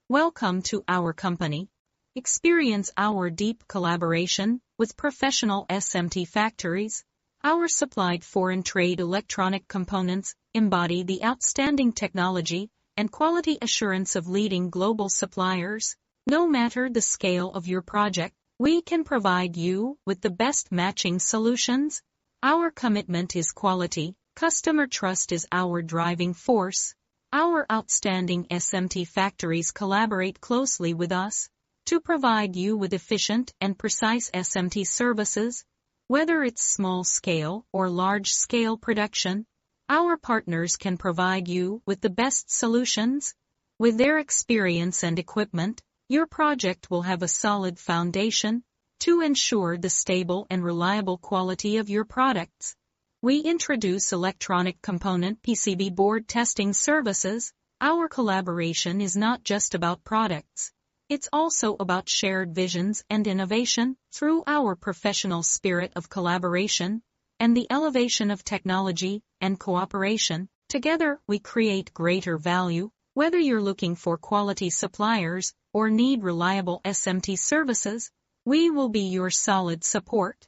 Welcome to our company. Experience our deep collaboration with professional SMT factories. Our supplied foreign trade electronic components embody the outstanding technology and quality assurance of leading global suppliers. No matter the scale of your project, we can provide you with the best matching solutions. Our commitment is quality. Customer trust is our driving force. Our outstanding SMT factories collaborate closely with us to provide you with efficient and precise SMT services. Whether it's small-scale or large-scale production, our partners can provide you with the best solutions. With their experience and equipment, your project will have a solid foundation to ensure the stable and reliable quality of your products. We introduce electronic component PCB board testing services. Our collaboration is not just about products. It's also about shared visions and innovation. Through our professional spirit of collaboration and the elevation of technology and cooperation, together we create greater value. Whether you're looking for quality suppliers or need reliable SMT services, we will be your solid support.